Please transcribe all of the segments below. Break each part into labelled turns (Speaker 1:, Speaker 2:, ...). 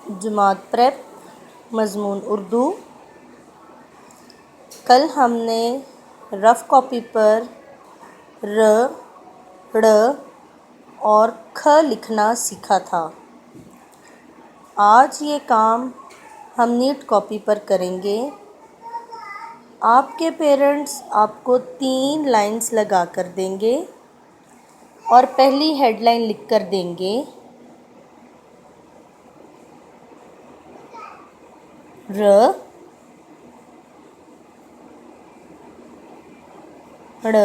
Speaker 1: जमात prep मज़मून Urdu. कल हमने rough copy पर र, ड़ और ख लिखना सीखा था। आज ये काम हम नीट कॉपी पर करेंगे। आपके पेरेंट्स आपको 3 लाइंस लगा कर देंगे और पहली हेडलाइन लिख कर देंगे। र, ड़,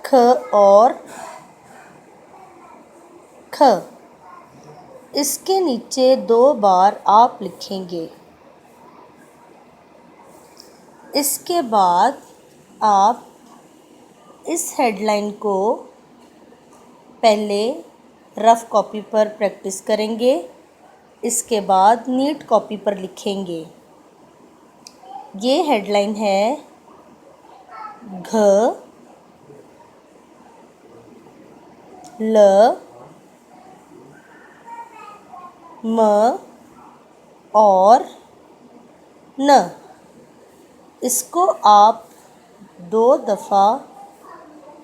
Speaker 1: ख और ख। इसके नीचे 2 बार आप लिखेंगे। इसके बाद आप इस हेडलाइन को पहले रफ़ कॉपी पर प्रैक्टिस करेंगे, इसके बाद नीट कॉपी पर लिखेंगे। ये हेडलाइन है घ, ल, म और न। इसको आप 2 दफ़ा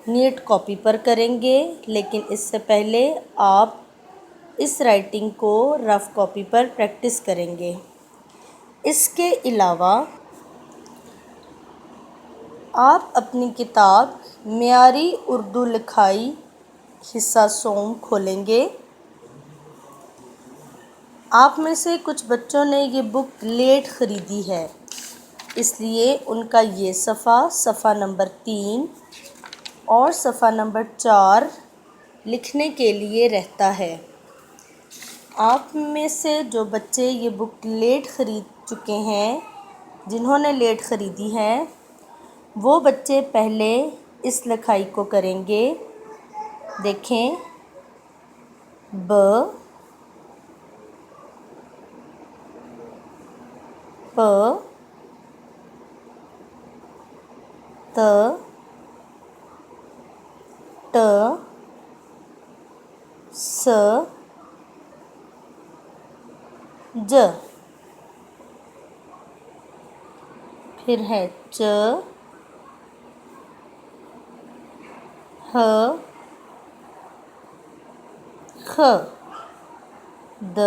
Speaker 1: नीट कॉपी पर करेंगे, लेकिन इससे पहले आप इस राइटिंग को रफ़ कॉपी पर प्रैक्टिस करेंगे। इसके अलावा आप अपनी किताब मियारी उर्दू लिखाई हिस्सा सोम खोलेंगे। आप में से कुछ बच्चों ने ये बुक लेट ख़रीदी है, इसलिए उनका ये सफ़ा नंबर 3 और सफ़ा नंबर 4 लिखने के लिए रहता है। आप में से जो बच्चे ये बुक लेट ख़रीद चुके हैं, जिन्होंने लेट ख़रीदी है, वो बच्चे पहले इस लिखाई को करेंगे। देखें, ब, प, त, ट, स, ज। फिर है च, ह, ख, द,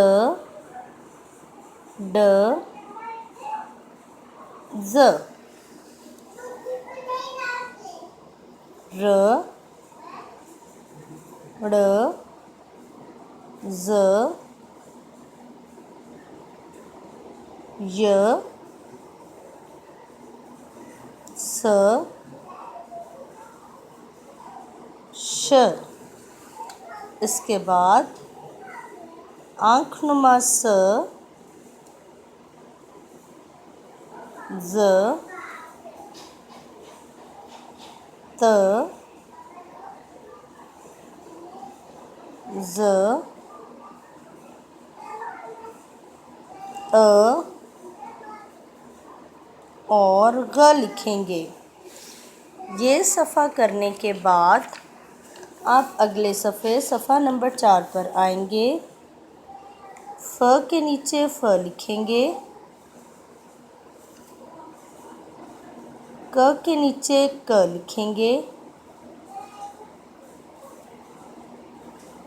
Speaker 1: ड, ज़, र, ड़, ज़, य, स, श। इसके बाद आँखनुमा स, ज़, त, ज़, अ और ग लिखेंगे। ये सफ़ा करने के बाद आप अगले सफ़ा नंबर 4 पर आएंगे। फ के नीचे फ लिखेंगे, क के नीचे क लिखेंगे,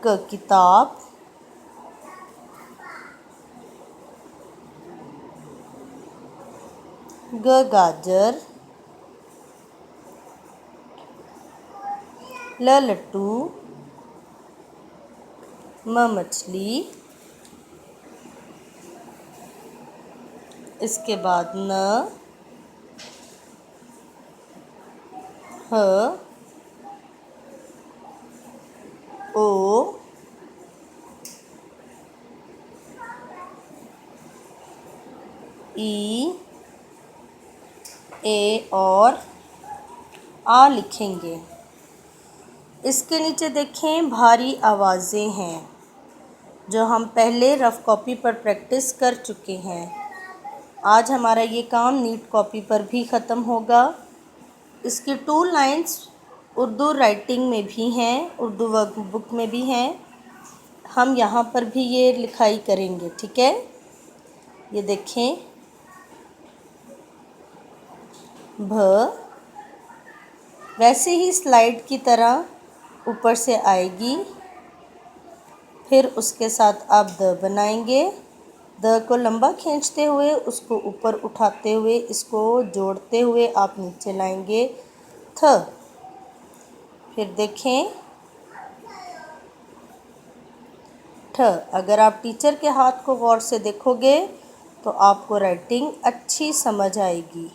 Speaker 1: क किताब, ग गाजर, ल लट्टू, म मछली। इसके बाद न, ह, ओ, ई, ए और आ लिखेंगे। इसके नीचे देखें, भारी आवाज़ें हैं जो हम पहले रफ़ कॉपी पर प्रैक्टिस कर चुके हैं। आज हमारा ये काम नीट कॉपी पर भी ख़त्म होगा। इसकी 2 लाइंस उर्दू राइटिंग में भी हैं, उर्दू वर्क बुक में भी हैं। हम यहाँ पर भी ये लिखाई करेंगे, ठीक है। ये देखें, भ वैसे ही स्लाइड की तरह ऊपर से आएगी, फिर उसके साथ आप द बनाएंगे। द को लंबा खींचते हुए उसको ऊपर उठाते हुए इसको जोड़ते हुए आप नीचे लाएंगे, थ। फिर देखें, ठ। अगर आप टीचर के हाथ को गौर से देखोगे तो आपको राइटिंग अच्छी समझ आएगी।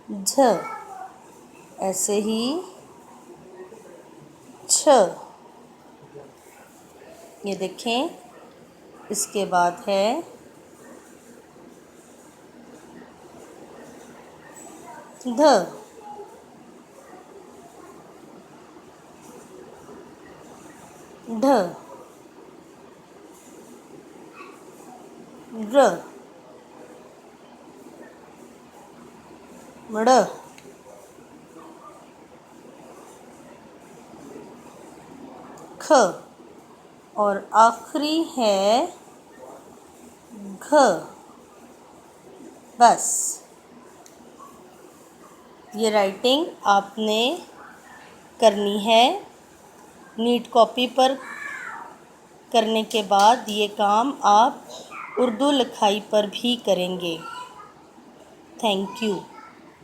Speaker 1: झ, ऐसे ही छ। ये देखें, इसके बाद है ध। ढ, र, ड़, ख और आखिरी है घ। बस ये राइटिंग आपने करनी है। नीट कॉपी पर करने के बाद ये काम आप उर्दू लिखाई पर भी करेंगे। Thank you.